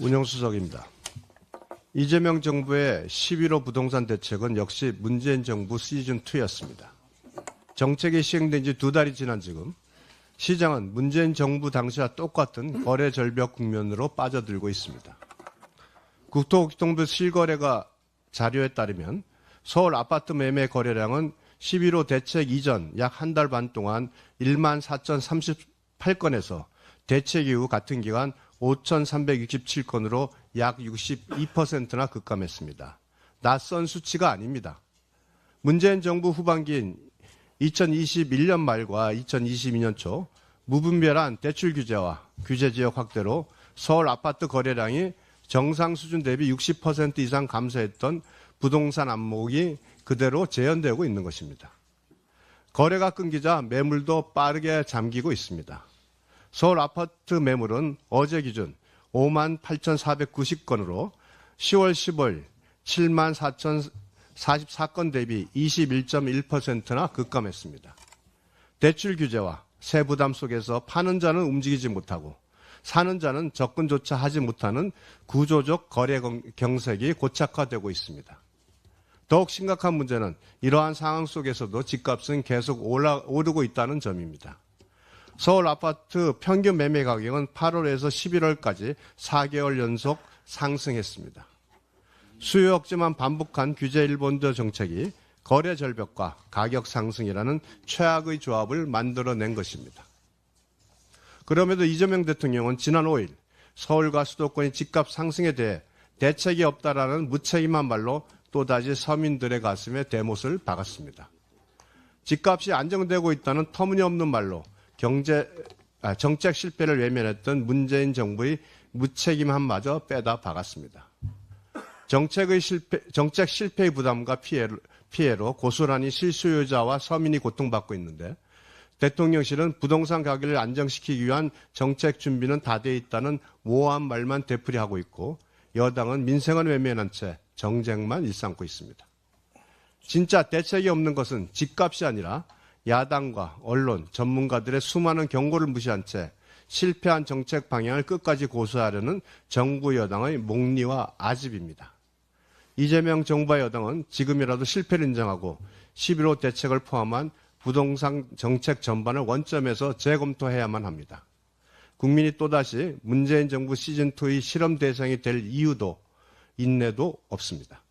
운영수석입니다. 이재명 정부의 11호 부동산 대책은 역시 문재인 정부 시즌2였습니다. 정책이 시행된 지 2달이 지난 지금 시장은 문재인 정부 당시와 똑같은 거래 절벽 국면으로 빠져들고 있습니다. 국토교통부 실거래가 자료에 따르면 서울 아파트 매매 거래량은 11호 대책 이전 약 한 달 반 동안 14,038건에서 대책 이후 같은 기간 5,367건으로 약 62%나 급감했습니다. 낯선 수치가 아닙니다. 문재인 정부 후반기인 2021년 말과 2022년 초 무분별한 대출 규제와 규제 지역 확대로 서울 아파트 거래량이 정상 수준 대비 60% 이상 감소했던 부동산 안목이 그대로 재현되고 있는 것입니다. 거래가 끊기자 매물도 빠르게 잠기고 있습니다. 서울 아파트 매물은 어제 기준 58,490건으로 10월 15일 74,044건 대비 21.1%나 급감했습니다. 대출 규제와 세부담 속에서 파는 자는 움직이지 못하고 사는 자는 접근조차 하지 못하는 구조적 거래 경색이 고착화되고 있습니다. 더욱 심각한 문제는 이러한 상황 속에서도 집값은 계속 오르고 있다는 점입니다. 서울 아파트 평균 매매 가격은 8월에서 11월까지 4개월 연속 상승했습니다. 수요 억제만 반복한 규제 일본도 정책이 거래 절벽과 가격 상승이라는 최악의 조합을 만들어낸 것입니다. 그럼에도 이재명 대통령은 지난 5일 서울과 수도권의 집값 상승에 대해 대책이 없다라는 무책임한 말로 또다시 서민들의 가슴에 대못을 박았습니다. 집값이 안정되고 있다는 터무니없는 말로 정책 실패를 외면했던 문재인 정부의 무책임함마저 빼다 박았습니다. 정책 실패의 부담과 피해로 고스란히 실수요자와 서민이 고통받고 있는데 대통령실은 부동산 가격을 안정시키기 위한 정책 준비는 다 돼 있다는 모호한 말만 되풀이하고 있고 여당은 민생은 외면한 채 정쟁만 일삼고 있습니다. 진짜 대책이 없는 것은 집값이 아니라 야당과 언론, 전문가들의 수많은 경고를 무시한 채 실패한 정책 방향을 끝까지 고수하려는 정부 여당의 목리와 아집입니다. 이재명 정부와 여당은 지금이라도 실패를 인정하고 11호 대책을 포함한 부동산 정책 전반을 원점에서 재검토해야만 합니다. 국민이 또다시 문재인 정부 시즌2의 실험 대상이 될 이유도 인내도 없습니다.